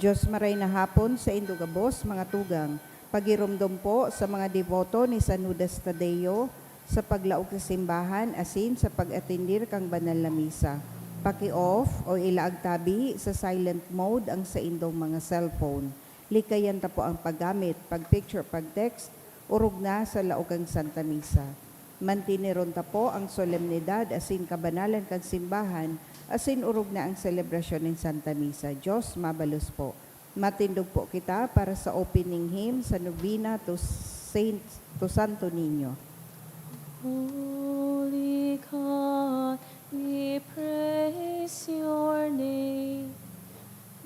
Diyos maray na hapon sa Indugabos, mga tugang. Pagirumdum po sa mga deboto ni San Judas Tadeo sa paglaog sa simbahan asin sa pag-atindir kang banal na misa. Paki-off o ilaag tabi sa silent mode ang sa indong mga cellphone. Likayan ta po ang paggamit, pag-picture, pag-text, urog na sa laogang Santa Misa. Mantiniron ta po ang solemnidad asin kabanalan kang simbahan asin urog na ang selebrasyon ng Santa Misa. Diyos, mabalos po. Matindog po kita para sa opening hymn sa Novena to Santo Niño. Holy God, we praise your name.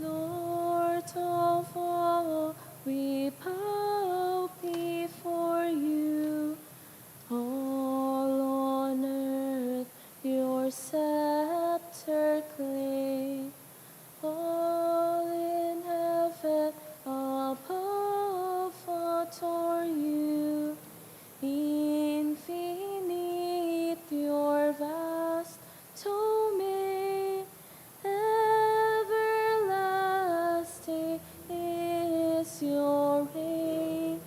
Lord of all, we bow before you. All on earth your scepter claim. All in heaven above adore you. Infinite your vast domain, everlasting is your reign.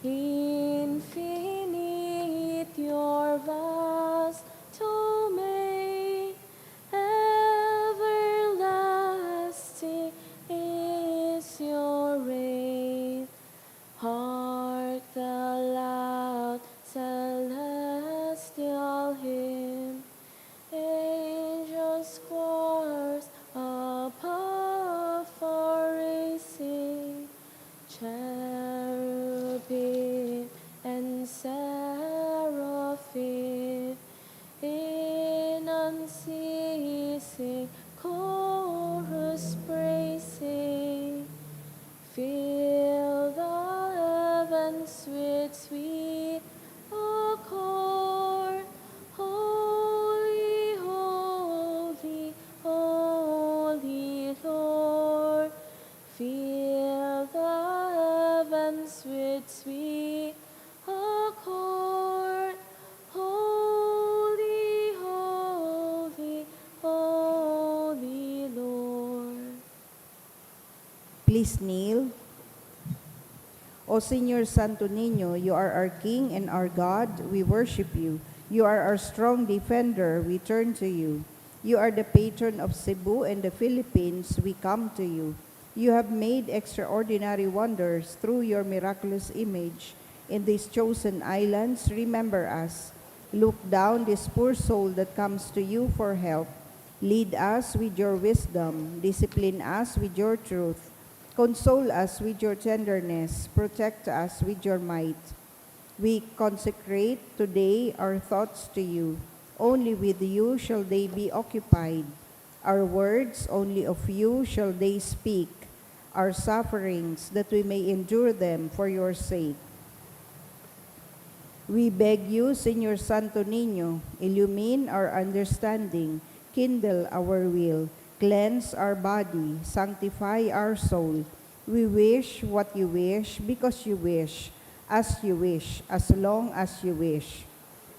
Infinite your vast domain, everlasting is your reign. Hark the loud celestial hymn, angels choirs above are raising, cherubim and seraphim in unceasing chorus praising. Fill the heavens with sweet accord. Holy, holy, holy Lord. Fill the heavens with sweet accord. Holy, holy, holy Lord. Please kneel. O Señor Santo Niño, you are our King and our God. We worship you. You are our strong defender. We turn to you. You are the patron of Cebu and the Philippines. We come to you. You have made extraordinary wonders through your miraculous image in these chosen islands. Remember us. Look down this poor soul that comes to you for help. Lead us with your wisdom. Discipline us with your truth. Console us with your tenderness. Protect us with your might. We consecrate today our thoughts to you. Only with you shall they be occupied. Our words, only of you shall they speak. Our sufferings, that we may endure them for your sake. We beg you, Señor Santo Niño, illumine our understanding, kindle our will, cleanse our body, sanctify our soul. We wish what you wish, because you wish, as long as you wish.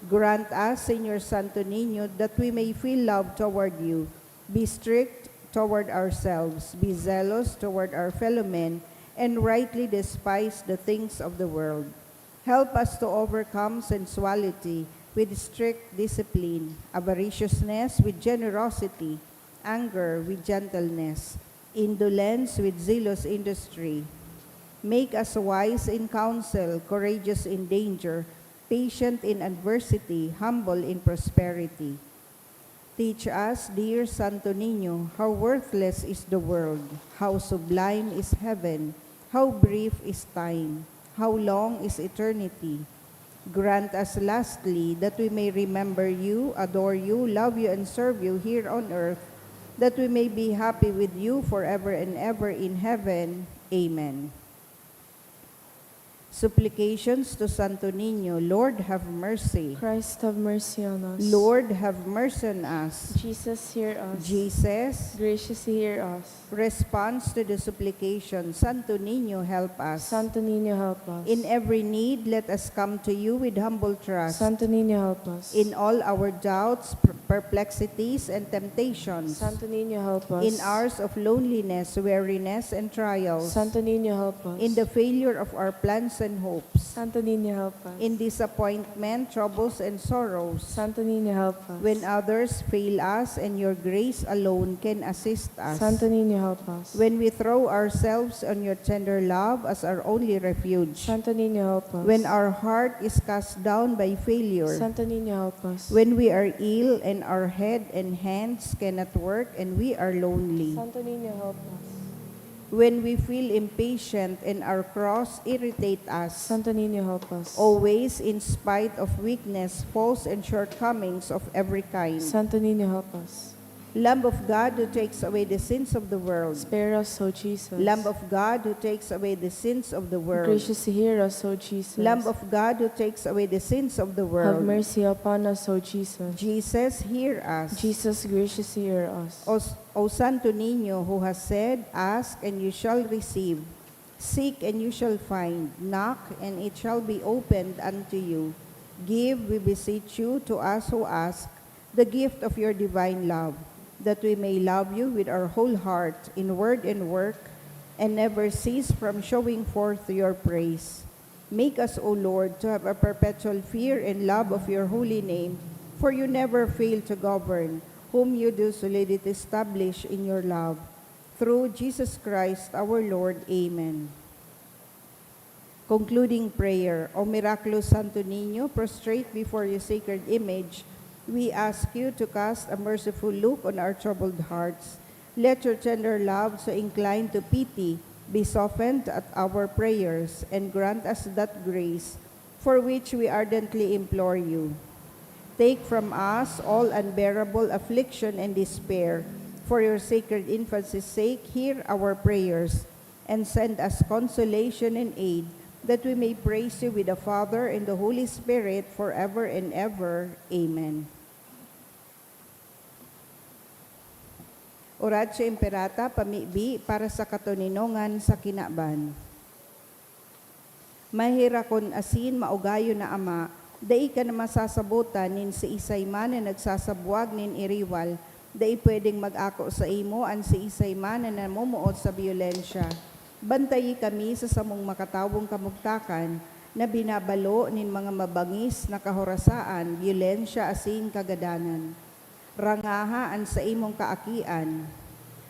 Grant us, Señor Santo Niño, that we may feel love toward you, be strict toward ourselves, be zealous toward our fellow men, and rightly despise the things of the world. Help us to overcome sensuality with strict discipline, avariciousness with generosity, anger with gentleness, indolence with zealous industry. Make us wise in counsel, courageous in danger, patient in adversity, humble in prosperity. Teach us, dear Santo Niño, how worthless is the world, how sublime is heaven, how brief is time, how long is eternity. Grant us lastly that we may remember you, adore you, love you, and serve you here on earth, that we may be happy with you forever and ever in heaven. Amen. Supplications to Santo Niño. Lord, have mercy. Christ, have mercy on us. Lord, have mercy on us. Jesus, hear us. Jesus, Graciously hear us. response to the supplication. Santo Niño, help us. Santo Niño, help us. In every need, let us come to you with humble trust. Santo Niño, help us. In all our doubts, perplexities, and temptations. Santo Niño, help us. In hours of loneliness, weariness, and trials. Santo Niño, help us. In the failure of our plans and hopes. Santo Niño, help us. In disappointment, troubles, and sorrows. Santo Niño, help us. When others fail us and your grace alone can assist us. Santo Niño, help us. When we throw ourselves on your tender love as our only refuge. Santo Niño, help us. When our heart is cast down by failure. Santo Niño, help us. When we are ill and our head and hands cannot work and we are lonely. Santo Niño, help us. When we feel impatient and our cross irritate us. Santo Niño, help us. Always in spite of weakness, faults, and shortcomings of every kind. Santo Niño, help us. Lamb of God who takes away the sins of the world. Spare us, O Jesus. Lamb of God who takes away the sins of the world. Graciously hear us, O Jesus. Lamb of God who takes away the sins of the Have world. mercy upon us, O Jesus. Jesus, hear us. Jesus, graciously hear us. O Santo Niño, who has said, ask and you shall receive. Seek and you shall find. Knock and it shall be opened unto you. Give, we beseech you, to us who ask, the gift of your divine love, that we may love you with our whole heart, in word and work, and never cease from showing forth your praise. Make us, O Lord, to have a perpetual fear and love of your holy name, for you never fail to govern, whom you do solidly establish in your love. Through Jesus Christ our Lord. Amen. Concluding prayer. O miraculous Santo Niño, prostrate before your sacred image, we ask you to cast a merciful look on our troubled hearts. Let your tender love, so inclined to pity, be softened at our prayers, and grant us that grace for which we ardently implore you. Take from us all unbearable affliction and despair. For your sacred infancy's sake, hear our prayers, and send us consolation and aid, that we may praise you with the Father and the Holy Spirit forever and ever. Amen. Oratio Imperata, pamibi, para sa katuninongan sa kinaban. Mahira kon asin, maugayo na ama, dai ka na masasabutan nin si isay man na nagsasabuag nin iriwal, dai pwedeng mag-ako sa imo an si isay man na namumuot sa biyolensya. Bantayi kami sa samong makatawong kamugtakan na binabalo nin mga mabangis na kahorasaan, biyolensya asin kagadanan. Rangahaan sa imong kaakian,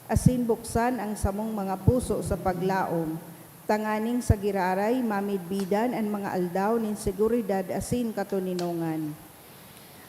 asin buksan ang samong mga puso sa paglaom, tanganing sa giraray, mamidbidan ang mga aldaw nin seguridad asin katuninongan.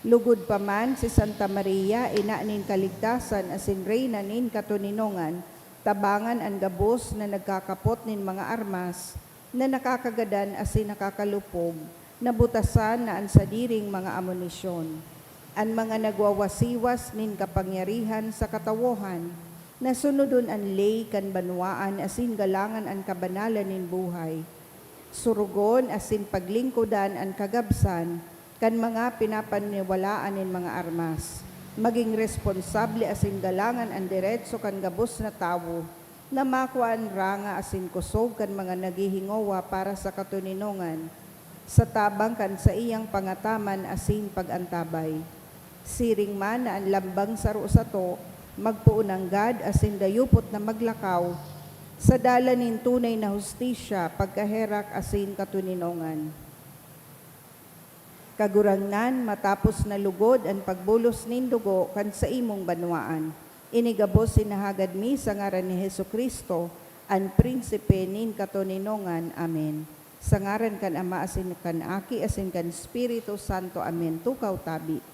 Lugod pa man si Santa Maria, ina nin kaligtasan asin reyna nin katuninongan, tabangan ang gabos na nagkakapot nin mga armas, na nakakagadan asin nakakalupog, nabutasan na ang sadiring mga amunisyon. Ang mga nagwawasiwas nin kapangyarihan sa katawohan, na sunodon ang lay kan banwaan asin galangan ang kabanalan nin buhay. Surugon asin paglingkodan ang kagabsan, kan mga pinapaniwalaan nin mga armas. Maging responsable asin galangan ang diretso kan gabos na tawo, na makuan ranga asin kusog kan mga naghihingowa para sa katuninongan, sa tabang kan sa iyang pangataman asin pagantabay. Siring man na ang lambang saro sa to, magpuunang gad asin dayupot na maglakaw, sa dalanin tunay na hustisya, pagkaherak asin katuninongan. Kagurangnan matapos na lugod ang pagbulos nin dugo kan sa imong banwaan. Inigabos sinahagad mi sa ngaran ni Hesukristo, ang prinsipe nin katuninongan. Amen. Sa ngaran kan Ama asin kan Aki asin kan Espiritu Santo. Amen. Tukaw tabi.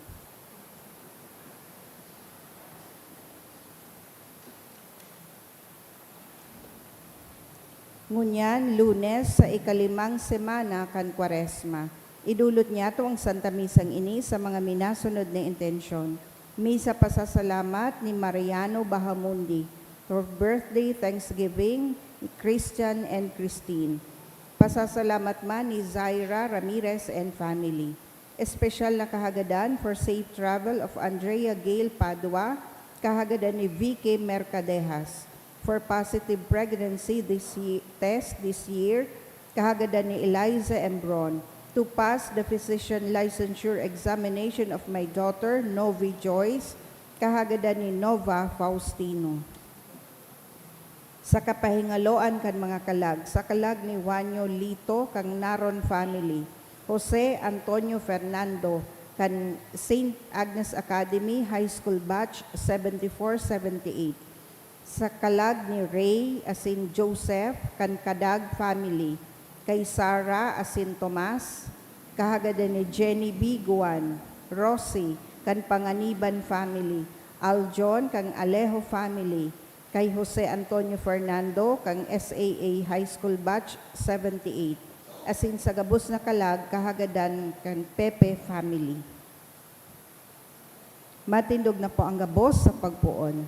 Ngunyan, Lunes sa ikalimang semana kan Kwaresma. Idulot niya ito ang Santa Misang ini sa mga minasunod na intensyon. Misa pasasalamat ni Mariano Bahamundi. For birthday, Thanksgiving, Christian and Christine. Pasasalamat man ni Zaira Ramirez and family. Espesyal na kahagadan for safe travel of Andrea Gail Padua, kahagadan ni VK Mercadejas. For positive pregnancy test this year, kahagadan ni Eliza Embron. To pass the physician licensure examination of my daughter, Novi Joyce, kahagadan ni Nova Faustino. Sa kapahingaloan kan mga kalag, sa kalag ni Juanyo Lito kang Naron family, Jose Antonio Fernando kan St. Agnes Academy High School Batch 7478. Sa kalag ni Ray asin Joseph kan Kadag family, kay Sarah asin Tomas, kahagada ni Jenny B. Guan, Rosie kan Panganiban family, Aljon kang Alejo family, kay Jose Antonio Fernando kang SAA High School Batch 78. Asin sa gabos na kalag, kahagadan kang Pepe family. Matindog na po ang gabos sa pagpuon.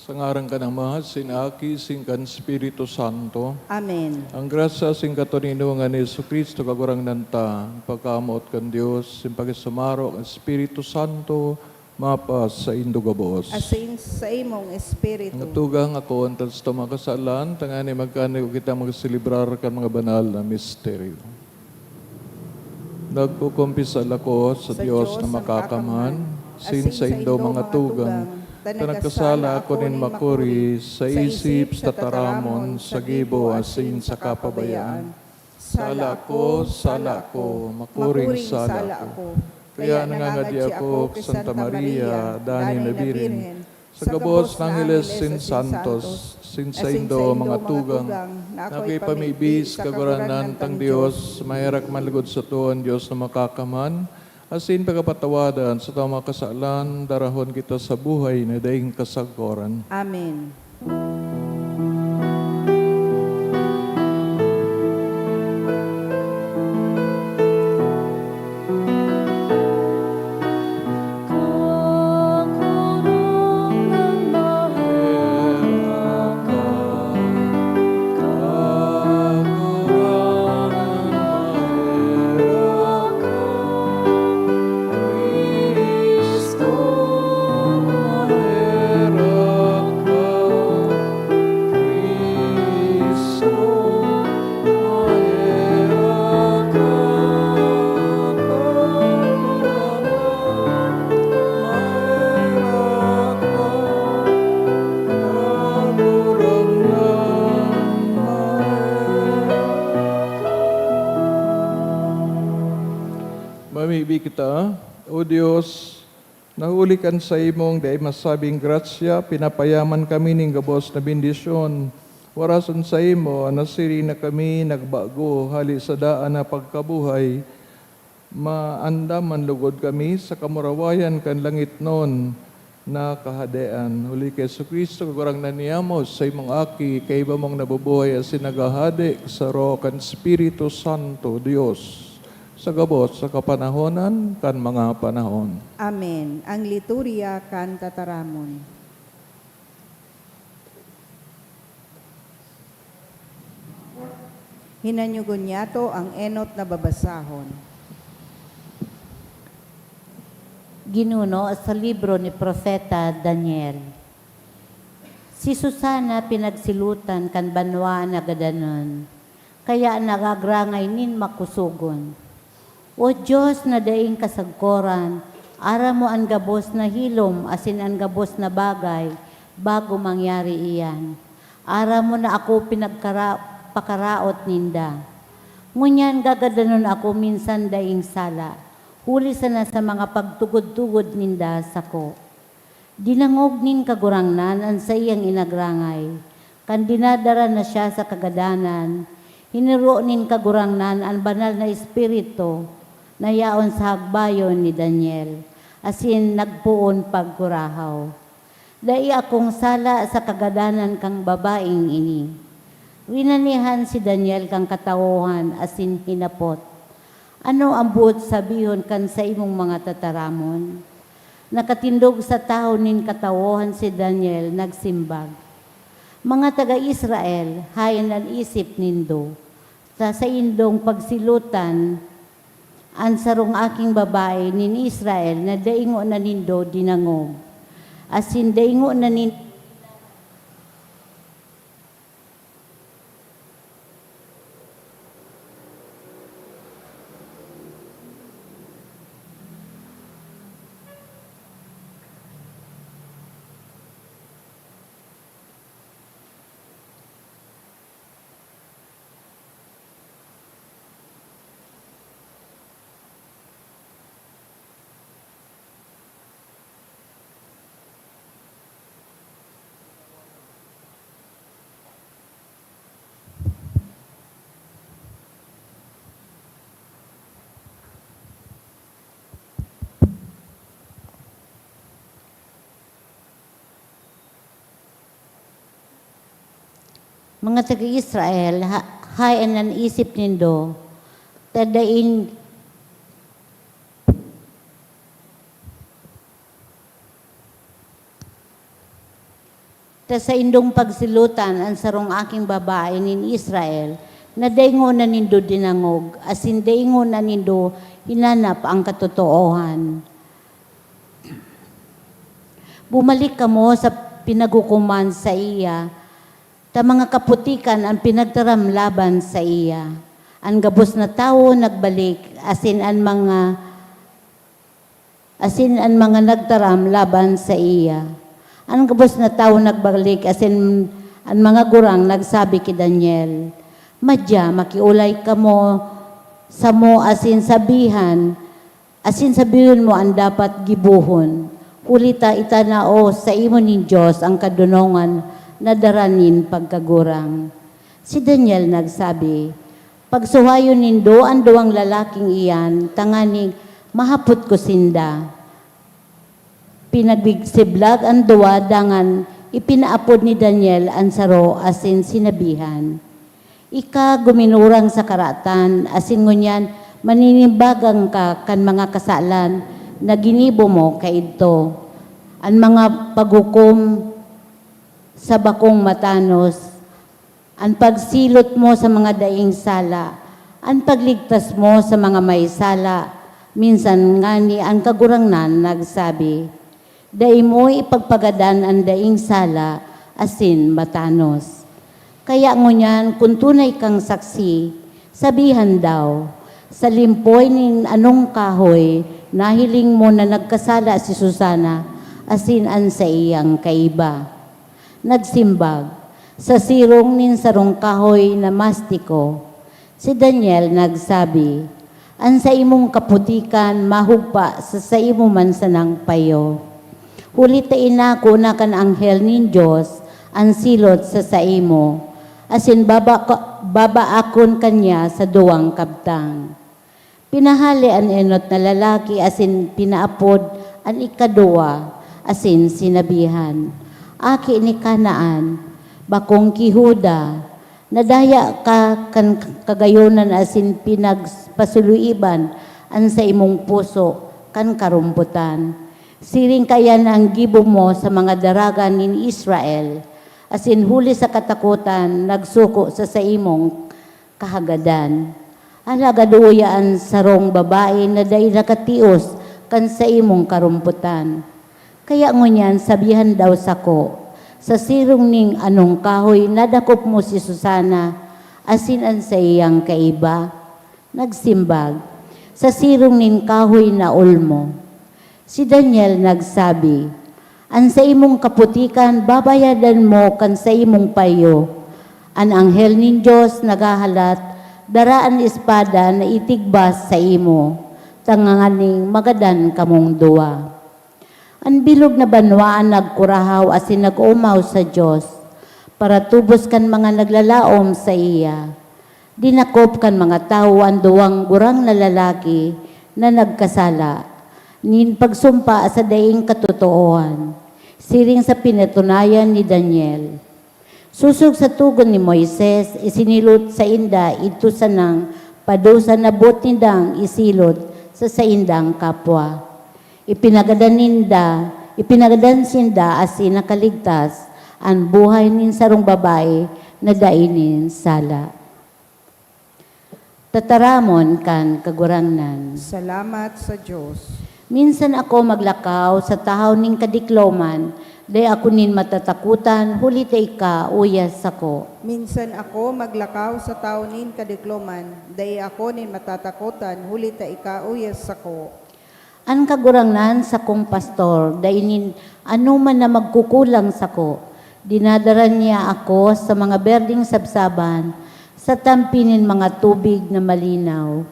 Sangaran ka ng mahal, sinaki, singkan Espiritu Santo. Amen. Ang grasya sing katonino nga ni Yesu Cristo kagurang nanta, pagkamot kan Dios, sing pagisumaro ang Espiritu Santo, mapas sa indugabos. Asin sa imong espiritu. Ang tugang ako, ang tas tumakasalan, tangani magkano kita magsilibrar kan mga banal na misteryo. Nagkukumpisal ako sa Diyos na makakamhan, sin sa indo mga tugang, tanagkasala ako nin makuri sa isip, sa taramon, sa gibo, asin sa kapabayaan. Sala ko, makuring sala ko. Kaya nangangadi ako kay Santa Maria, Dani na Birhen, sa gabos ng Angeles sin Santos, sin sa indo mga tugang, nakipamibis kaguranan tang Diyos, mahirak manlugod sa tuon Diyos na makakaman, asin pagkapatawadan sa tama kasalan, darahon kita sa buhay na daing kasagoran. Amen. Mamibig kita, O Diyos, nahulikan sa imong dahil masabing gratsya, pinapayaman kami ning gabos na bendisyon. Warason sa imo, nasiri na kami nagbago, hali sa daan na pagkabuhay. Maandam manlugod kami sa kamurawayan kan langit non na kahadean. Huli kay Yesu Cristo, kagurang naniyamos sa imong aki, kay iba mong nabubuhay as sinagahade sa Roho kan Espiritu Santo, Diyos. Sa gabos, sa kapanahonan, kan mga panahon. Amen. Ang liturya kan tataramon. Hinanyugon niya to ang enot na babasahon. Ginuno sa libro ni Propeta Daniel. Si Susana pinagsilutan kan banwa na gadanon, kaya nagagrangay nin makusugon. O Diyos na daing kasagkoran, ara mo ang gabos na hilom asin ang gabos na bagay bago mangyari iyan. Ara mo na ako pakaraot ninda. Ngunyan gagadanon ako minsan daing sala, huli sana sa mga pagtugod-tugod ninda sako. Dinangog nin kagurangnan ang sa iyang inagrangay, kan dinadara na siya sa kagadanan, hiniro nin kagurangnan ang banal na espiritu na yaon sa hagbayon ni Daniel, asin nagpuon pagkurahaw. Dai akong sala sa kagadanan kang babaeng ini. Winanihan si Daniel kang katawuhan asin hinapot. Ano ang buot sabihon kan sa imong mga tataramon? Nakatindog sa tao nin katawuhan si Daniel nagsimbag. Mga taga-Israel, hayan ang isip nindo. Sa indong pagsilutan, ang sarong aking babae nin Israel na daingo na nindo dinangog. Asin daingo na nindo mga taga-Israel, hayan ang isip nindo, tadain ta sa indong pagsilutan ang sarong aking babae nin Israel, na daingo na nindo dinangog, asin daingo na nindo hinanap ang katotoohan. Bumalik ka mo sa pinagukuman sa iya, ta mga kaputikan ang pinagtaramlaban sa iya. Ang gabos na tao nagbalik, asin ang mga nagtaram laban sa iya. Ang gabos na tao nagbalik, asin ang mga gurang nagsabi kay Daniel, madya, makiulay ka mo sa mo asin sabihan mo ang dapat gibuhon. Ulita itanao sa imo ni Diyos ang kadunongan na daranin pagkagurang. Si Daniel nagsabi, pagsuhayon nindo ang duwang lalaking iyan, tanganing mahapot ko sinda. Pinagbigsidlag ang duwa, dangan ipinaapod ni Daniel ang saro asin sinabihan. Ika guminurang sa karatan, asin ngunyan maninimbagang ka kan mga kasalan na ginibo mo kaidto. Ang mga paghukom sa bakong matanos, ang pagsilot mo sa mga daing sala, ang pagligtas mo sa mga may sala, minsan nga ni ang kagurangnan nagsabi, dai mo ipagpagadan ang daing sala, asin matanos. Kaya ngunyan, kung tunay kang saksi, sabihan daw, sa limpoy nin anong kahoy, nahiling mo na nagkasala si Susana, asin an sa iyang kaiba. Nagsimbag, sa sirong nin sarong kahoy na mastiko. Si Daniel nagsabi, an sa imong kaputikan mahugpa sa imo man sanang payo. Hulitain na ko na kan anghel nin Diyos, ang silot sa imo, asin babaakon kanya sa duwang kabtang. Pinahali ang enot na lalaki, asin pinaapod ang ikaduwa, asin sinabihan, aki ni Kanaan, bakong Kihuda, nadaya ka kan kagayonan asin pinagpasuluiban an sa imong puso kan karumputan. Siring kayan ang gibo mo sa mga daragan in Israel, asin huli sa katakutan nagsuko sa imong kahagadan. Alagaduya sarong babae na day nakatios kan sa imong karumputan. Kaya ngunyan sabihan daw sako, sa sirong ning anong kahoy nadakop mo si Susana, asin an sa iyang kaiba. Nagsimbag, sa sirong ning kahoy na ulmo. Si Daniel nagsabi, an sa imong kaputikan babayadan mo kan sa imong payo. An anghel nin Diyos nagahalat, daraan espada na itigbas sa imo, tanganganing magadan kamong duwa. Ang bilog na banwaan nagkurahaw asin nag-umaw sa Diyos. para tubos kan mga naglalaom sa iya. Dinakop kan mga tao ang duwang gurang na lalaki na nagkasala. Nin pagsumpa sa daing katotooan. Siring sa pinatunayan ni Daniel. Susog sa tugon ni Moises, isinilot sa inda ito sanang padusa na bot nindang isilot sa saindang kapwa. Ipinagadan sinda as nakaligtas ang buhay nin sarong babae na dainin sala. Tataramon kan kagurangnan. Salamat sa Diyos. Minsan ako maglakaw sa tahaw ning kadikloman, day ako nin matatakutan, huli ta ika, uyas ako. Minsan ako maglakaw sa taunin kadikloman, day ako nin matatakutan, huli ta ikauyas ako. An kagurangnan sa kong pastor, dainin ano man na magkukulang sa ko. Dinadaran niya ako sa mga berding sabsaban, sa tampinin mga tubig na malinaw.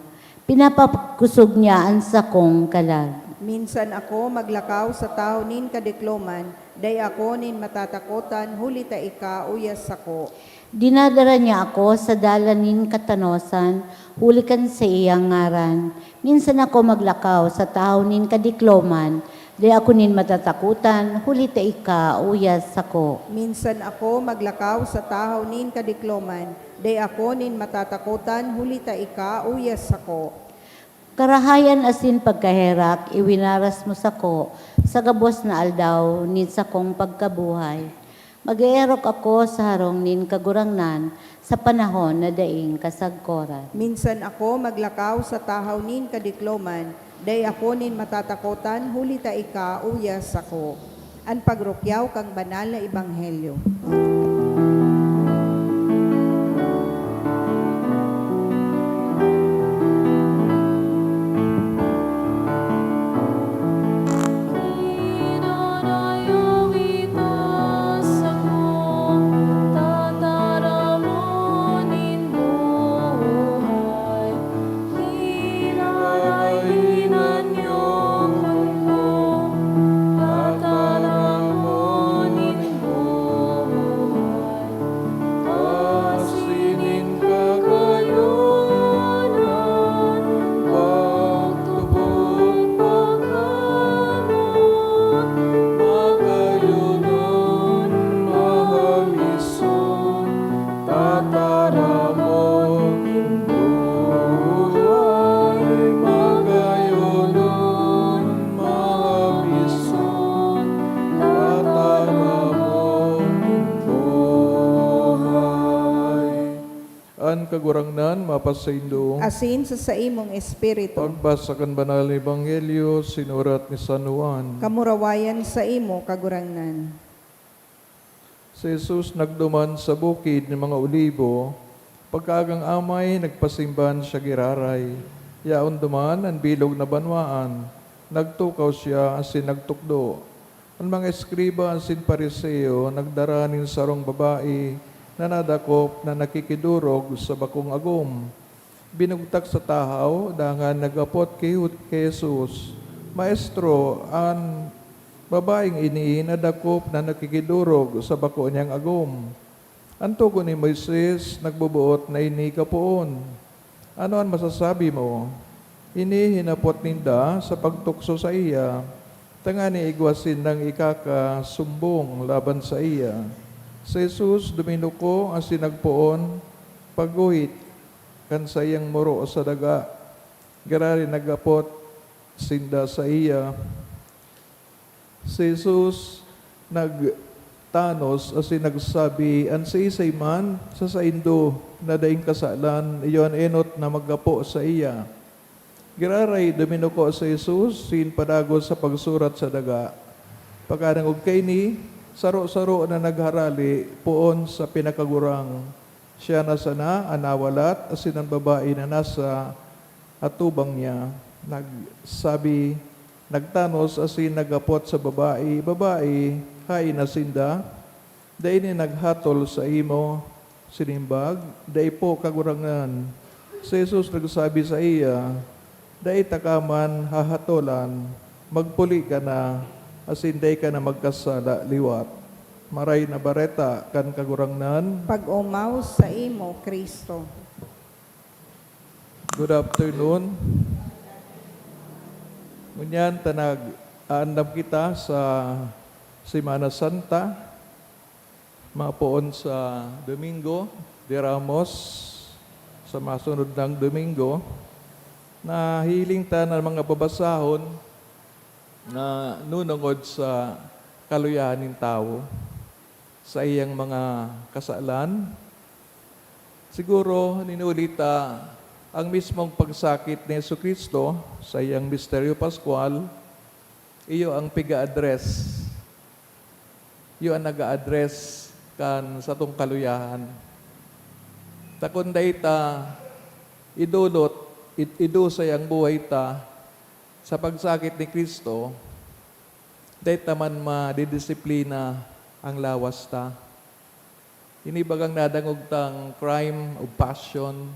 Pinapakusog niya ang sakong kalag. Minsan ako maglakaw sa taunin kadikloman, day ako nin matatakutan, huli ta ikauyas ako. Dinadara niya ako sa dalanin katanosan, hulikan sa iyang ngaran. Minsan ako maglakaw sa taunin kadikloman, day ako nin matatakutan, huli ta ika, uyas ako. Minsan ako maglakaw sa taunin kadikloman, day ako nin matatakutan, huli ta ikauyas ako. Karahayan asin pagkaherak, iwinaras mo sako, sa gabos na aldaw, nin sa kong pagkabuhay. Mag-eerok ako sa harong nin kagurangnan sa panahon na daing kasagkoran. Minsan ako maglakaw sa tahaw nin kadikloman, day ako nin matatakutan, huli ta ikauyas ako. An pagrukyaw kang banal na ebanghelyo. Kagurangnan, mapasaindo. Asin sa imong espiritu. Pagbasa kan banal na ebanghelyo, sinurat ni San Juan. Kamurawayan sa imo kagurangnan. Si Jesus nagduman sa bukid ng mga olibo, pagkagang amay, nagpasimban siya giraray. Yaon duman ang bilog na banwaan, nagtukaw siya asin nagtukdo. Ang mga eskriba asin pariseo, nagdaranin sarong babae, na nadakop na nakikidurog sa bakong agom. Binugtak sa tahaw, dangan nagapot kay Jesus. Maestro, ang babaeng ini nadakop na nakikidurog sa bako niyang agom. Ang tugon ni Moises, nagbubuot na ini kapoon. Ano ang masasabi mo? Ini hinapot ninda sa pagtukso sa iya, tangani igwasin ng ikakasumbong laban sa iya. Si Jesus duminuko asin nagpoon, pagguhit kan sayang muro sa daga. Garari nagapot sinda sa iya. Si Jesus nagtanos asin nagsabi, an sa isay man sa saindo na daing kasalan, iyon enot na maggapo sa iya. Giraray duminuko sa Jesus, sin padagos sa pagsurat sa daga. Pagkanang kay ni, saro-saro na nagharali poon sa pinakagurang. Siya na sana anawalat asin ang babae na nasa atubang niya. Nagsabi, nagtanos asin nagapot sa babae, babae, hain na sinda, dahil ni naghatol sa imo, sinimbag, dahil po kagurangan. Si Jesus nagsabi sa iya, dahil takaman hahatolan, magpuli ka na, asin day ka na magkasala liwat. maray na bareta kan kagurangnan. Pag-umaw sa imo, Kristo. Good afternoon. Ngunyan, aandam kita sa Semana Santa, mapuon sa Domingo de Ramos, sa masunod ng Domingo, na hiling ta ng mga babasahon na nunungod sa kaluyahan ng tao, sa iyang mga kasalan. Siguro, ninulita ang mismong pagsakit ni Jesucristo sa iyang misteryo Pascual, iyo ang piga-address. Iyo ang nag-a-address kan sa tong kaluyahan. Takunday ta, idu sa iyang buhay ta, sa pagsakit ni Kristo, dahil taman madidisiplina ang lawas ta. Inibagang nadangog tang crime of passion,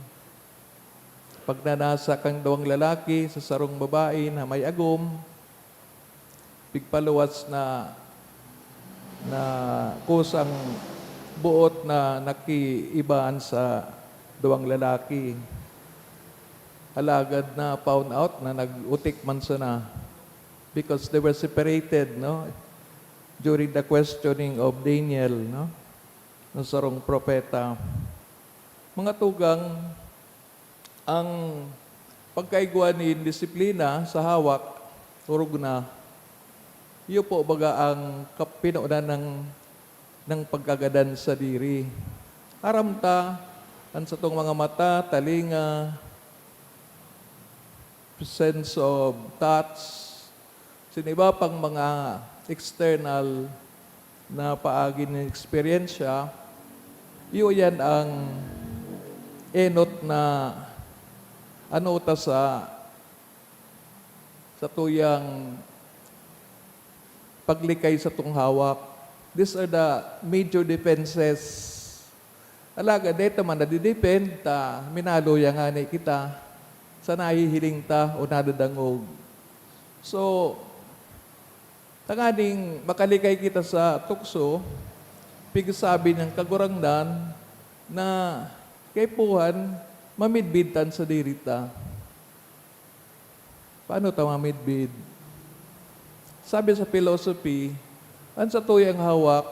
pagnanasa kang dawang lalaki sa sarong babae na may agom, pigpaluwas na kusang buot na nakiibaan sa dawang lalaki. Alagad na found out na nag-utik man sana because they were separated, no? During the questioning of Daniel, no? Ng sarong propeta. Mga tugang, ang pagkaigwa ni disiplina sa hawak, urog na, iyo po baga ang pinuunan ng pagkagadan sa diri. Aramta, ang sa tong mga mata, talinga, sense of touch, siniba pang mga external na paagi ng eksperyensya, iyo yan ang enot na ano ta sa tuyang paglikay sa tong hawak. These are the major defenses. Alaga, dito man nadidepend ta, minalo yang ani kita, sa nahihiling ta o nadadangog. So, tanganing makalikay kita sa tukso, pigsabi ng kagurangdan na kay puhan, mamidbidtan sa dirita. Paano ta mamidbid? Sabi sa philosophy, ang sa tuyang hawak,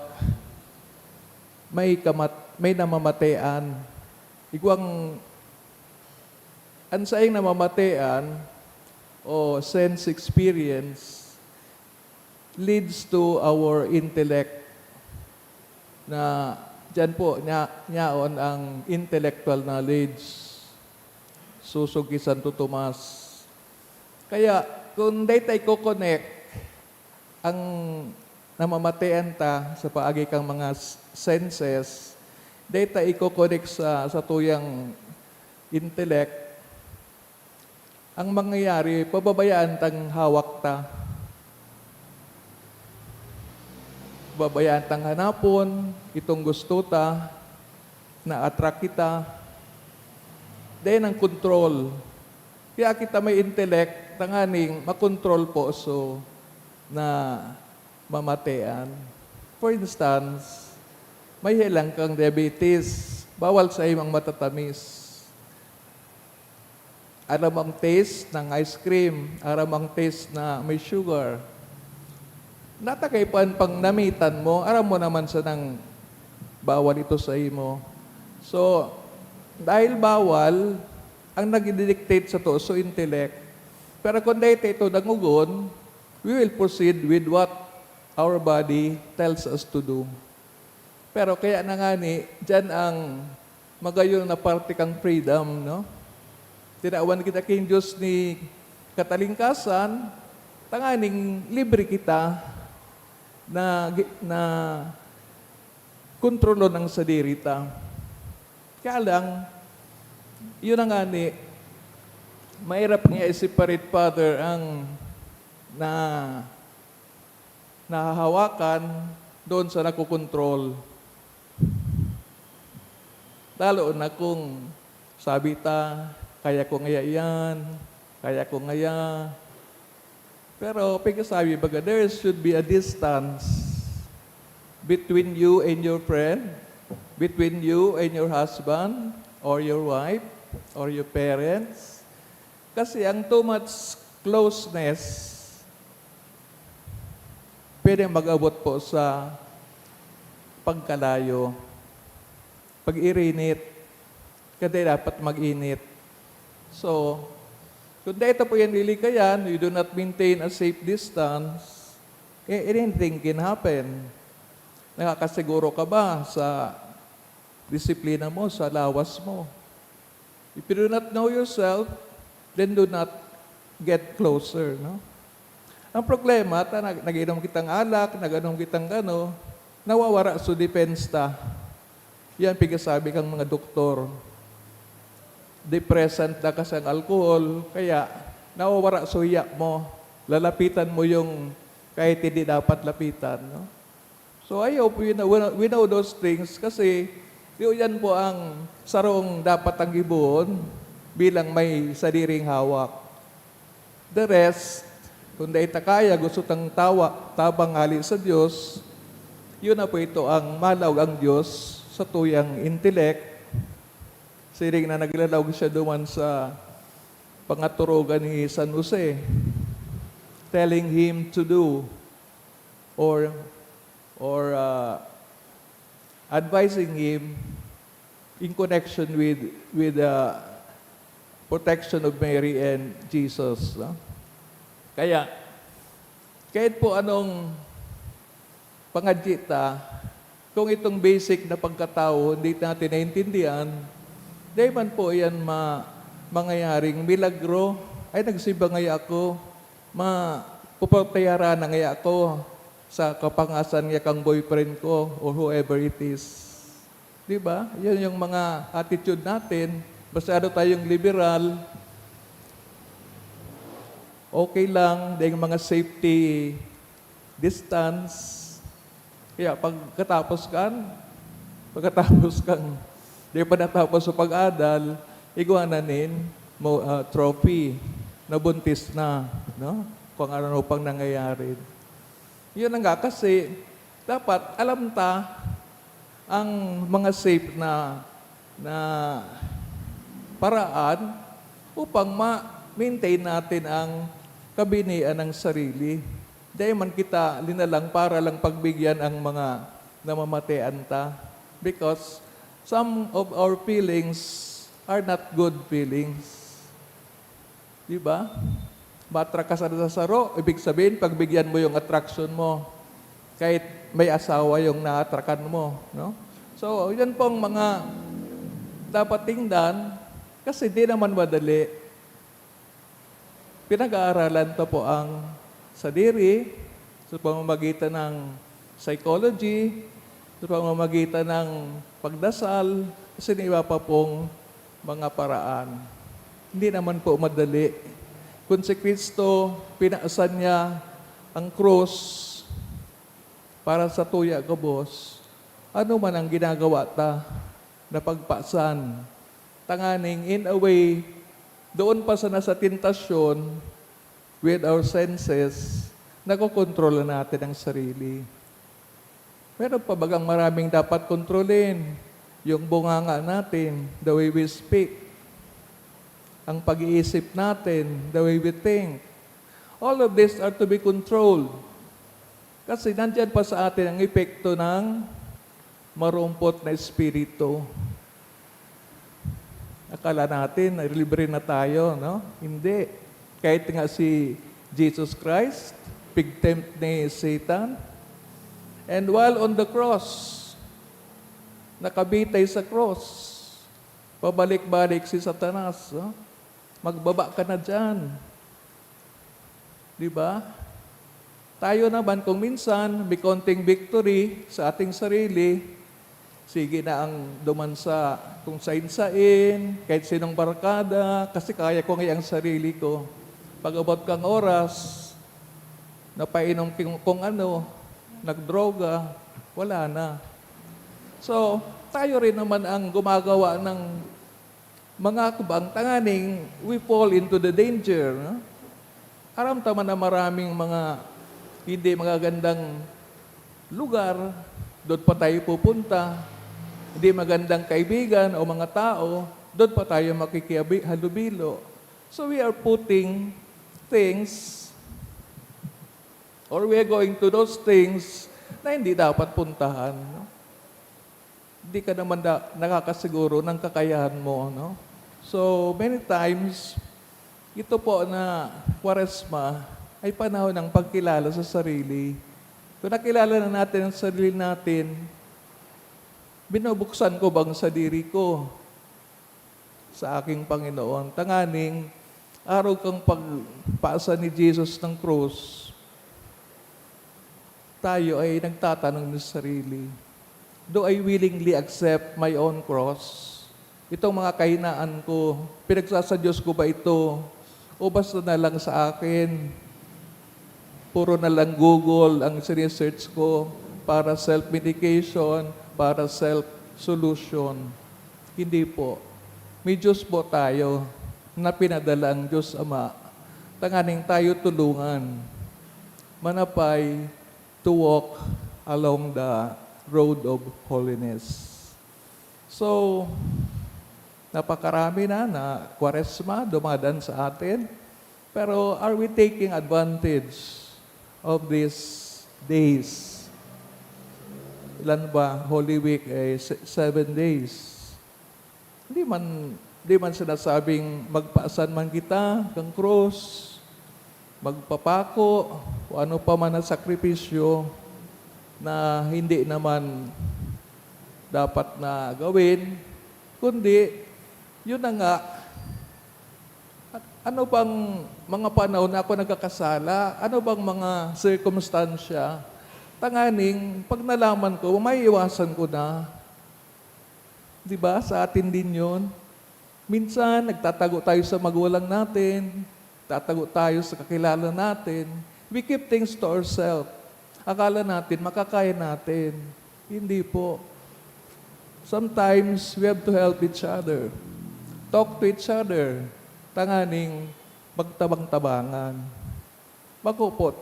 may namamatean. Igwang ang saing namamatean o sense experience leads to our intellect na dyan po, nyaon ang intellectual knowledge. Susog kay Santo Tomas. Kaya, kung daytay ko connect ang namamatean ta sa paagi kang mga senses, daytay i-connect sa tuyang intellect, ang mangyayari, pababayaan tang hawak ta. Babayaan tang hanapon, itong gusto ta, na-attract kita. Then ang control. Kaya kita may intellect, tanganing makontrol po so na mamatean. For instance, may hilang kang diabetes, bawal sa imong matatamis. Aram ang taste ng ice cream, aram ang taste na may sugar. Natakay pang namitan mo, aram mo naman sa nang bawal ito sa imo. So, dahil bawal, ang nag-dictate sa to, so intellect. Pero kung dahil ito nangugon, we will proceed with what our body tells us to do. Pero kaya na nga ni, dyan ang magayon na parte kang freedom, no? Tinawan kita kay Diyos ni katalingkasan, tanganing libre kita na kontrolo ng sadirita. Kaya lang, yun ang ani, mahirap niya i-separate Father ang nahahawakan doon sa nakukontrol. Lalo na kung sabi ta, kaya ko ngaya yan, kaya ko ngaya. Pero pagkasabi baga, there should be a distance between you and your friend, between you and your husband, or your wife, or your parents. Kasi ang too much closeness, pwede mag-abot po sa pagkalayo, pag-irinit, kasi dapat mag-init. So, kung dito po yan lilikayan, you do not maintain a safe distance, anything can happen. Nakakasiguro ka ba sa disiplina mo, sa lawas mo? If you do not know yourself, then do not get closer, no? Ang problema, nag-inom kitang alak, nag-anom kitang gano, nawawara sa defense ta. Yan, pigasabi kang mga doktor. Depressant na kasi ang alcohol, kaya nawawara sa iyak mo. Lalapitan mo yung kahit hindi dapat lapitan, no? So I hope we know those things kasi yan po ang sarong dapat ang ibuon bilang may sariling hawak. The rest, kung dahil kaya, gusto tang tabang hali sa Diyos, yun na po ito ang malawag ang Diyos sa tuyang intellect. Siring na naglalawag siya duman sa pangaturugan ni San Jose, telling him to do or advising him in connection with the protection of Mary and Jesus. No? Kaya, kahit po anong pangadita, kung itong basic na pagkatao hindi natin naintindihan, di man po yan mangyayaring milagro. Ay, nagsimba ngaya ako, pupatayara na ngaya ako sa kapangasan niya kang boyfriend ko or whoever it is. Di ba? Yan yung mga attitude natin. Masyado tayong liberal. Okay lang, yung mga safety distance. Kaya pagkatapos kang di pa natapos sa pag-adal, iguananin mo trophy na buntis na, no? Kung ano pang nangyayari. Yun na nga kasi dapat alam ta ang mga safe na paraan upang ma-maintain natin ang kabinian ng sarili. Dahil man kita linalang para lang pagbigyan ang mga namamatayan ta. Because some of our feelings are not good feelings. Di ba? Matrak ka sa saro, ibig sabihin, pagbigyan mo yung attraction mo. Kahit may asawa yung naatrakan mo. No? So, yan pong mga dapat tingnan kasi di naman madali. Pinag-aaralan to po ang sa diri, sa pamamagitan ng psychology, sa pamamagitan ng pagdasal, kasi iba pa pong mga paraan. Hindi naman po madali. Kung si Kristo, pinaasan niya ang krus para sa tuya gabos, ano man ang ginagawa ta na pagpaasan, tanganing in a way, doon pa sa nasa tentasyon, with our senses, nakokontrol natin ang sarili. Meron pa bagang maraming dapat kontrolin. Yung bunganga natin, the way we speak. Ang pag-iisip natin, the way we think. All of this are to be controlled. Kasi nandyan pa sa atin ang epekto ng marumpot na espiritu. Akala natin, libre na tayo, no? Hindi. Kahit nga si Jesus Christ, pigtempt ni Satan. And while on the cross, nakabitay sa cross, pabalik-balik si Satanas. No? Magbaba ka na dyan. Di ba? Tayo naman kung minsan may konting victory sa ating sarili, sige na ang duman sa kung sain-sain, kahit sinong barkada, kasi kaya ko ngayang sarili ko. Pag-abot kang oras, napainom kung ano, nagdroga, wala na. So, tayo rin naman ang gumagawa ng mga kubang tanganing we fall into the danger. No? Aram tama na maraming mga hindi magagandang lugar doon pa tayo pupunta. Hindi magandang kaibigan o mga tao, doon pa tayo makikihalubilo. So we are putting things, or we are going to those things na hindi dapat puntahan. No? Hindi ka naman nakakasiguro ng kakayahan mo. No? So many times, ito po na Kwaresma ay panahon ng pagkilala sa sarili. Kung nakilala na natin ang sarili natin, binubuksan ko bang sa diri ko sa aking Panginoon? Tanganing, araw kang pagpasa ni Jesus ng krus, tayo ay nagtatanong sa sarili, do I willingly accept my own cross? Itong mga kahinaan ko, pinagsasadyos ko ba ito? O basta na lang sa akin? Puro na lang Google ang sinesearch ko para self-medication, para self-solution. Hindi po. May Diyos po tayo na pinadala ang Diyos Ama. Tanganing tayo tulungan. Manapay to walk along the road of holiness. So, napakarami na Kwaresma dumadaan sa atin. Pero are we taking advantage of these days? Ilan ba? Holy Week ay 7 days. Hindi man sinasabing magpaasan man kita kang krus, magpapako, o ano pa man ang sakripisyo na hindi naman dapat na gawin, kundi yun na nga, ano bang mga panahon na ako nagkakasala, ano bang mga circumstansya, tanganing, pag nalaman ko, may iwasan ko na. Di ba? Sa atin din yun. Minsan, nagtatago tayo sa magulang natin, tatago tayo sa kakilala natin. We keep things to ourselves. Akala natin, makakaya natin. Hindi po. Sometimes, we have to help each other. Talk to each other. Tanganing, magtabang-tabangan. Bako po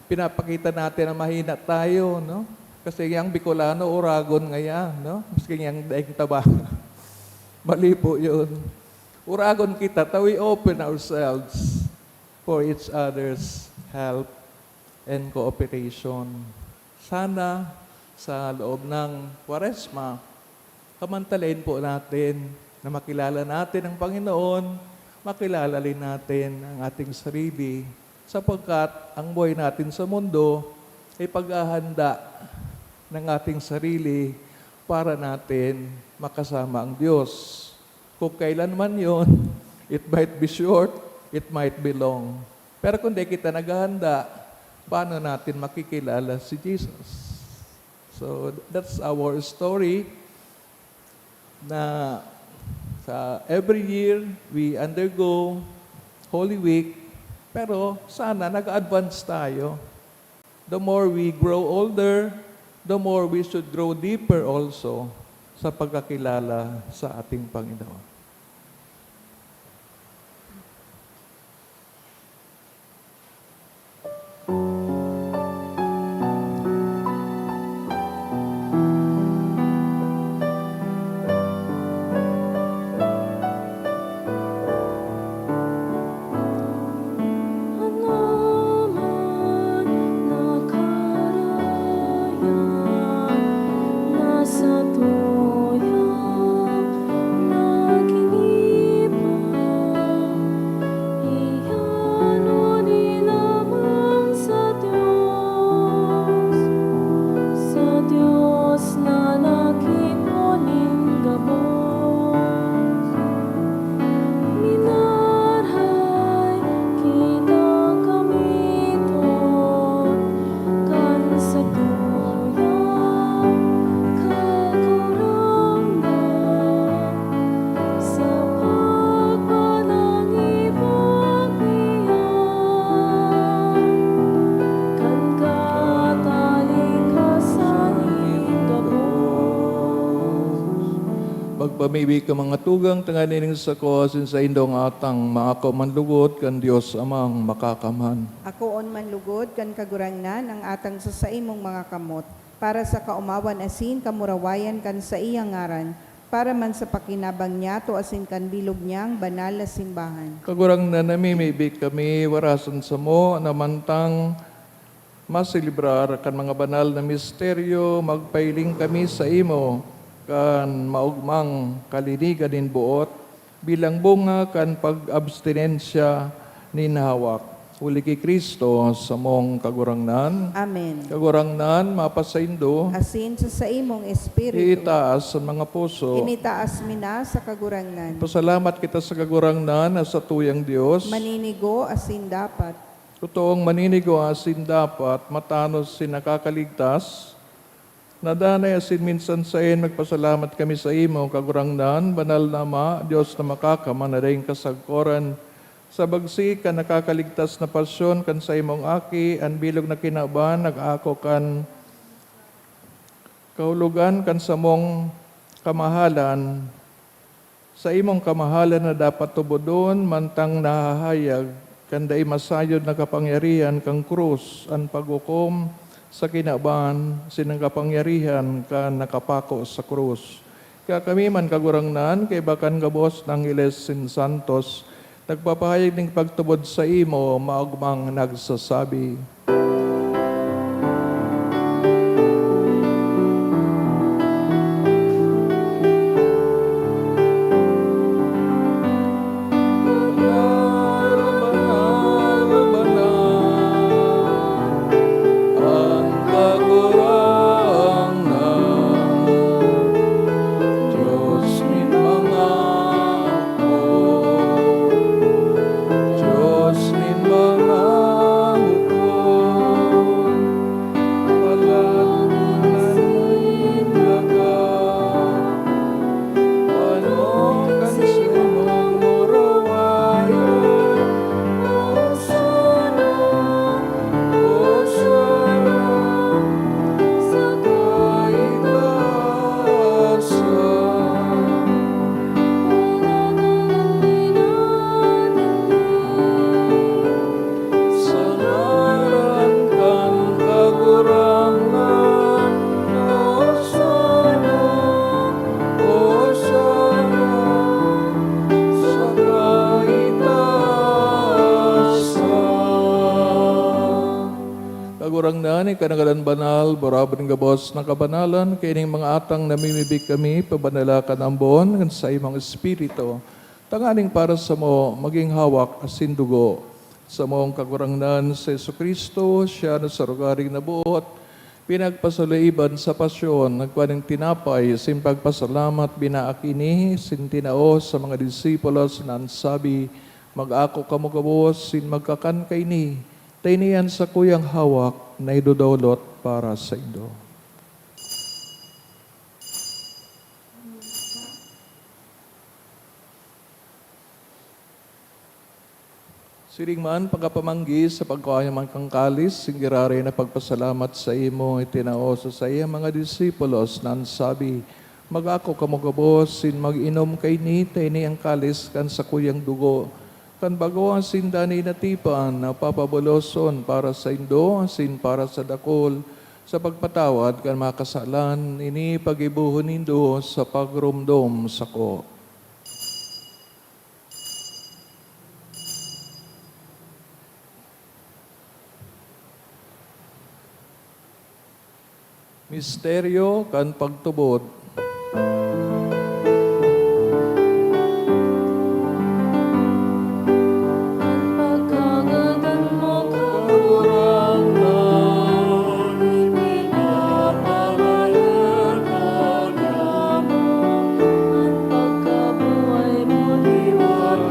pinapakita natin na mahina tayo, no? Kasi yung Bicolano, uragon ngaya, no? Maski yung daing tabang. Mali po yun. Uragon kita, we open ourselves for each other's help and cooperation. Sana sa loob ng Kwaresma, kamantalain po natin na makilala natin ang Panginoon, makilala rin natin ang ating sarili, sapagkat ang buhay natin sa mundo ay paghahanda ng ating sarili para natin makasama ang Diyos. Kung kailan man yon, it might be short, it might be long. Pero kung di kita naghahanda, paano natin makikilala si Jesus? So that's our story na sa every year we undergo Holy Week, pero sana nag-advance tayo. The more we grow older, the more we should grow deeper also sa pagkakilala sa ating Panginoon. Pagpamibig ka mga tugang, tanganining sa ko, sa indong atang mga manlugod, kan Diyos amang makakaman. Ako on manlugod, kan kagurangnan, ang atang sa imong mga kamot, para sa kaumawan asin kamurawayan kan sa iyang ngaran, para man sa pakinabang niya to asin kan bilog niyang banal na simbahan. Kagurang na namimibig kami, warasan sa mo, namantang masilibrar kan mga banal na misteryo, magpailing kami sa imo, kan maugmang kalinigan din buot, bilang bunga kan pag-abstinensya ninhawak. Uli kay Kristo sa mong kagurangnan. Amen. Kagurangnan, mapasaindo, Asin sa imong espiritu, iitaas sa mga puso. initaas mina sa kagurangnan. Pasalamat kita sa kagurangnan na sa tuyang Diyos. Maninigo asin dapat. Totoong maninigo asin dapat, matanos sin nakakaligtas. Nadanay asin minsan sa in, magpasalamat kami sa imo, kagurangnan, banal na Ama, Diyos na makakama na rin kasagkoran. Sa bagsi ka nakakaligtas na pasyon kan sa imong aki, ang bilog na kinaban, nag-ako kan kahulugan kan sa mong kamahalan. Sa imong kamahalan na dapat tubodon, mantang nahahayag, kanday masayod na kapangyarihan kang krus, ang paghukom sa kinaban, sinang kapangyarihan ka nakapako sa krus. Kaya kami man kagurangnan, kay bakan gabos ng Iles sin Santos, nagpapahayag ng pagtubod sa imo, maugmang nagsasabi. Ang kagurangnan, Diyos ni mga ako. Diyos nin mga hukom, palatunan nin lagat, ano kan simong murawayan, o sana, sa kaitaasan. Sa ngaran kan kagurangnan, o sana, sa kaitaasan. Kagurangnan, ikanagalan banal, borabon nga boss ng kabanalan, kining mga atang namimibig kami, pabanalakan ang buon, kan sa imong espiritu. Tanganing para sa mo, maging hawak asin dugo. Sa mong kagurangnan sa Jesucristo, siya na sa rugaring nabuot, pinagpasalaiban sa pasyon, nagpaning tinapay, sin pagpasalamat, binaakini, sin tinao sa mga disipulos, nan sabi, mag-ako kamugabos, sin magkakan kay ni, tainian sa kuyang hawak, na idudolot para sa indo. Siring man, pagkapamanggi sa pagkawanya man kang kalis, singgirari na pagpasalamat sa imo, itinao sa iya mga disipulos, nan sabi, mag-ako kamugabos, sin mag-inom kay ni, taini ang kalis kan sa kuyang dugo, kan bago ang sindani na tipan, na papabuloson para sa indo, sin para sa dakol, sa pagpatawad kan makasalan, ini pag-ibuhon nindo sa pagrumdom sa ko. Misteryo kan pagtubod. Pagkagadan mo Kagurangnan, pinapalayan ka niya mo. Ang pagkabuhay mo liwat,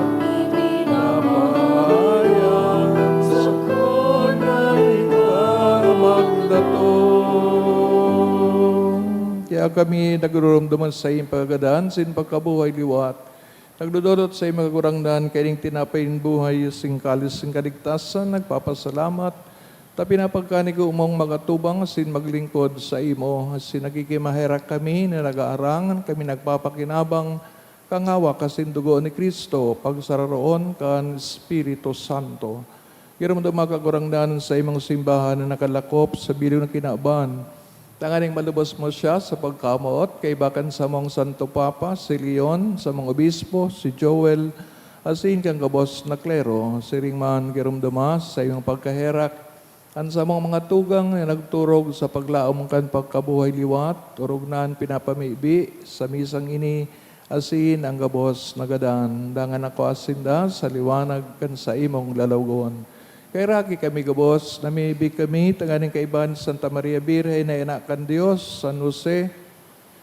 napahayan sa kunay ka magdatong. Kaya kami nagurumduman sa iyong pagkagadan, sin pagkabuhay liwat. Nagdudulot sa iyong magagurangdan, kaining tinapayin buhay, sing kalis, sing kaligtasan, nagpapasalamat. Tapi napagkani ko umong magatubang, sin maglingkod sa imo, sin nakikimaherak kami, na nag-aarangan, kami nagpapakinabang, kangawa kasin dugo ni Kristo, pagsararoon kan Espiritu Santo. Kiram do magagurangdan sa imong simbahan na nakalakop sa bilog na kinaban, Tanganing malubos mo siya sa pagkamuot, kay bakan sa mong Santo Papa, si Leon, sa mong obispo, si Joel, asin kang gabos na klero, siring man girumdumas sa iyong pagkaherak, an sa mong mga tugang na nagturog sa paglaom kan pagkabuhay liwat, turugnan pinapamibi sa misang ini, asin ang gabos na gadan, dangan ako asinda sa liwanag kan sa imong lalawgon. Kay raki kami gabos, namibig kami, tanganing kaiban Santa Maria Birhen na inakan Diyos, San Jose,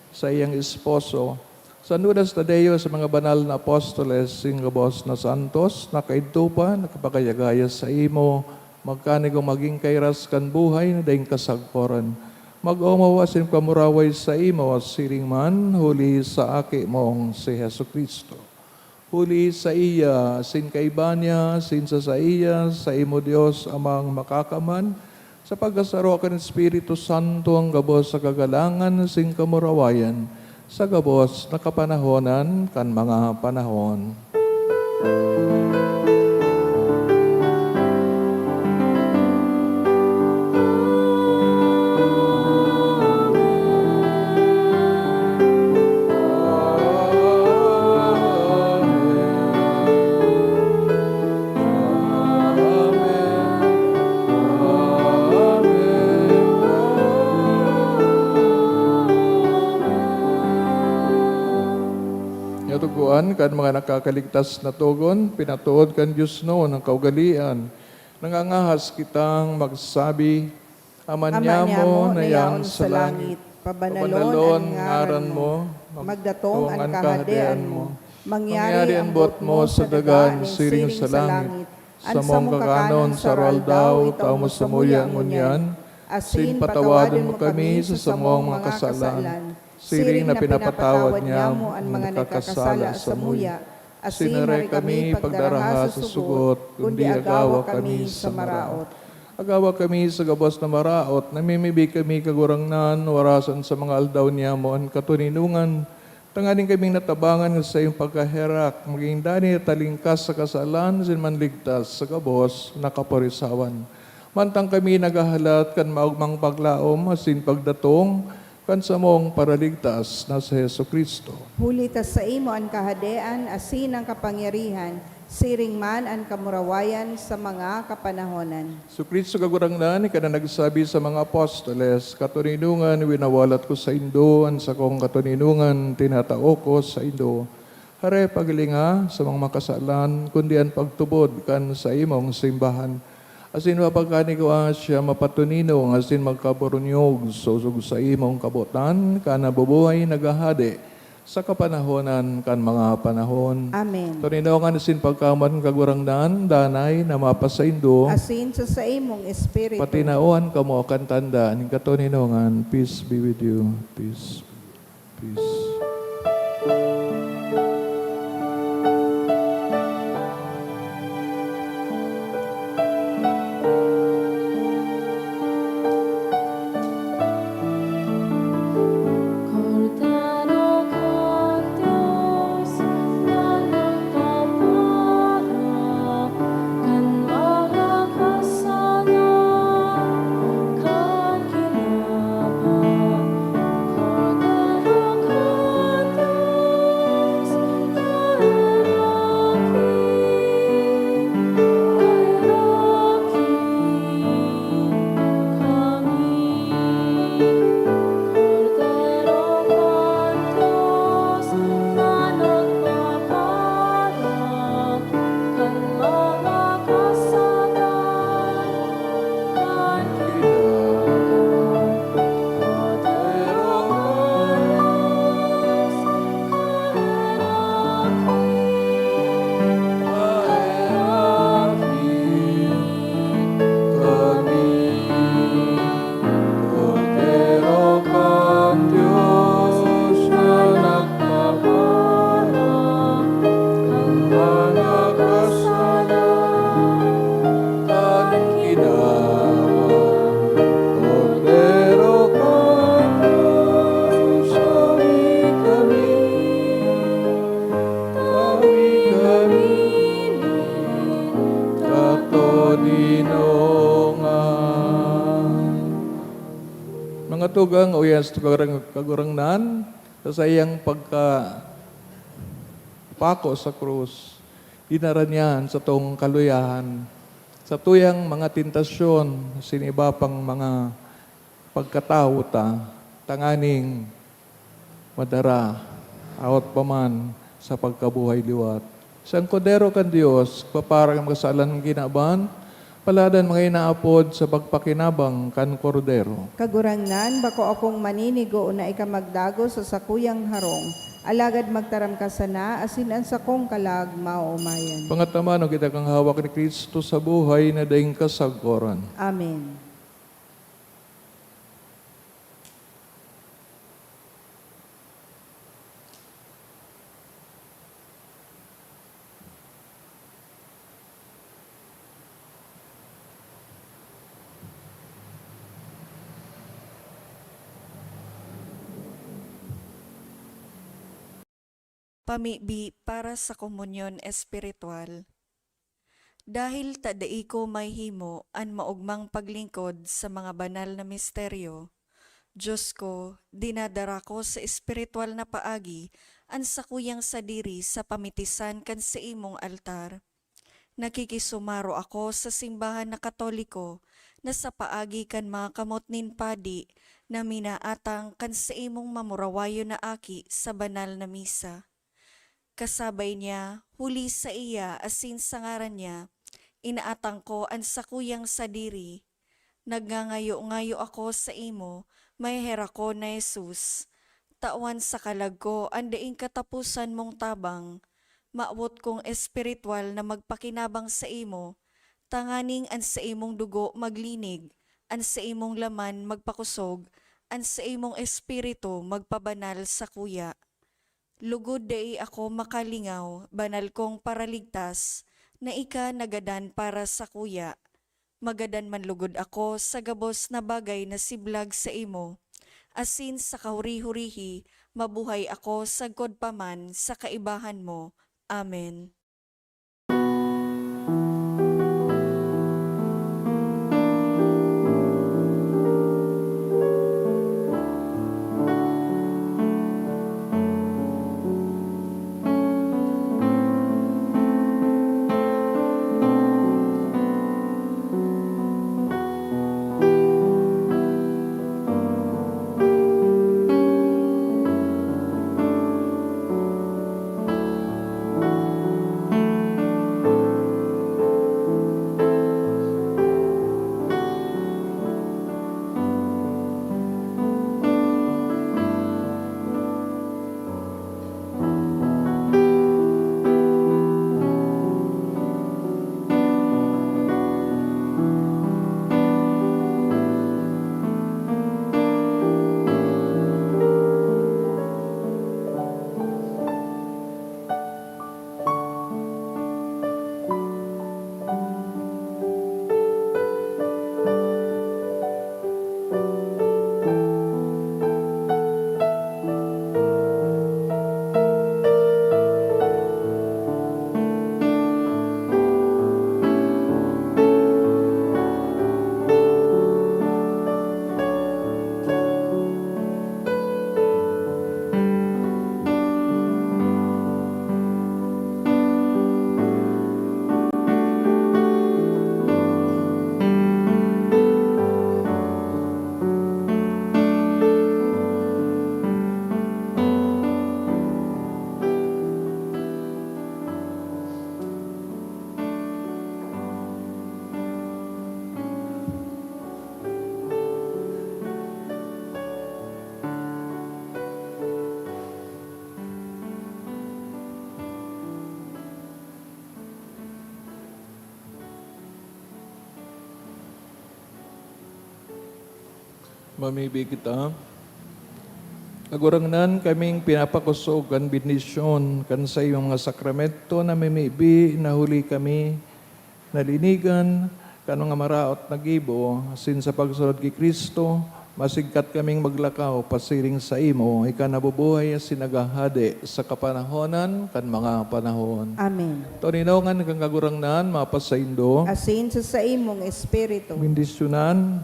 sa iyang esposo. San Judas Tadeo sa mga banal na apostoles, sing gabos na santos, nakaidto pa, nakapagayagaya sa imo, magkanigong maging kairas kan buhay na daing kasagporan. Mag-umawasin kamuraway sa imo, siring man, huli sa aki mong si Heso Kristo. Huli sa iya, sin kaibanya, sin sa iya, sa imo Dios amang makakaman, sa pagkasaro kan Espiritu Santo ang gabos sa kagalangan, sin kamurawayan, sa gabos na kapanahonan kan mga panahon. Tuguan kan mga nakakaligtas na tugon, pinatuod kan Diyos noon ang kaugalian. Nangangahas kitang magsabi, Aman niya mo na yan sa langit, pabanalon ang ngaran mo, magdatong ang kahadean mo, mangyari ang bot mo sa dagan, siring sa langit, sa mong kakanon sa raldaw, itaw mo sa muya ngunyan, asin patawadon mo kami sa samong mga kasalan, siring na pinapatawad niya mo ang mga nagkakasala sa muya, asinare kami pagdaraha sa sugot, kundi agawa kami sa maraot. Agawa kami sa gabos na maraot, namimibig kami kagurangnan, warasan sa mga aldaw niya mo ang katuninungan, tanganing kaming natabangan sa iyong pagkaherak, maging dani talingkas sa kasalan, sinmanligtas sa gabos na kaparisawan. Mantang kami nagahalat kan maugmang paglaom, asin pagdatong, kan sa mong paraligtas na sa Heso Kristo. Hulitas sa imo ang kahadean, asin ang kapangyarihan, siring man ang kamurawayan sa mga kapanahonan. So Kristo kagurangnan, ika na nagsabi sa mga apostoles, katuninungan winawalat ko sa Indo, ang sa kong katuninungan tinatao ko sa Indo. Hare pagalinga sa mga makasalan, kundi ang pagtubod kan sa imong simbahan. Asin mapagkani ko siya mapatunino, asin magkaburunyog, susog sa imong kabutan, kana bubuhay nagahade, sa kapanahonan kan mga panahon. Amen. Tuninongan asin pagkaman kagurangnan, danay na mapasaindo, Asin sa imong espiritu. patinauan kamo kan tanda, ning katuninongan, peace be with you, peace, peace. Cordero con Dios, nanang kapara, kan mga kasalan, kan kinabang. Cordero con mga tugang, o yes, kagurangnan, sa iyang pako sa krus, dinaran yan sa tong kaluyahan, sa tuyang mga tentasyon, siniba pang mga pagkatao ta, tanganing madara, awat paman sa pagkabuhay liwat. Sa kodero kan Diyos, paparang kasalan ng ginaban, paladan mga inaapod sa pagpakinabang kan kordero. Kagurangnan, bako akong maninigo na ikamagdago sa sakuyang harong. Alagad magtaram ka sana, asin ang sakong kalag maumayan. Pangatama, no kita kang hawak ni Kristo sa buhay na daing kasagkoran. Amen. Pamibi para sa komunyon espiritual. Dahil tadai ko may himo an maugmang paglingkod sa mga banal na misteryo, Diyos ko, dinadara ko sa espiritual na paagi an sakuyang sadiri sa pamitisan kan sa imong altar. Nakikisumaro ako sa simbahan na Katoliko na sa paagi kan mga kamot nin padi na minaatang kan sa imong mamurawayo na aki sa banal na misa. Kasabay niya, huli sa iya asin sa ngaran niya, inaatang ko ang sakuyang sadiri. Nagngangayo-ngayo ako sa imo, may hera ko na Jesus. Tawan sa kalag ko, andaing katapusan mong tabang. Maawot kong espiritual na magpakinabang sa imo, tanganing an sa imong dugo maglinig, an sa imong laman magpakusog, an sa imong espiritu magpabanal sa kuya. Lugod dai ako makalingaw, banal kong paraligtas, na ika nagadan para sa kuya. Magadan man lugod ako sa gabos na bagay na siblag sa imo. Asin sa kahuri-hurihi, mabuhay ako sa paman sa kaibahan mo. Amen. Mamibi kita. Agurangnan kaming pinapakusog kan bendisyon kan sa iyong mga sakramento na mimibi na huli kami nalinigan kan mga maraot na gibo asin sa pagsunod kay Kristo masigkat kaming maglakaw pasiring sa imo ika nabubuhay asin nagahade sa kapanahonan kan mga panahon. Amen. Toninongan kang kagurangnan mapasaindo Asin sa imong espiritu. bendisyonan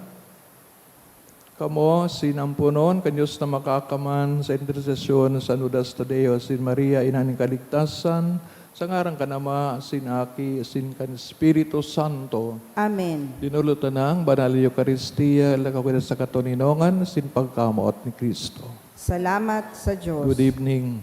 Kamo, sinampunon, kanyos na makakaman sa intercesyon sa Nudas Tadeo, sin Maria, inaning kaligtasan, sa ngarang kanama, sin Aki, sin kan Espiritu Santo, Amen. dinulutan ng Banal na Eucharistia, lagawin sa katuninongan, sin pagkamuot ni Kristo. Salamat sa Diyos. Good evening.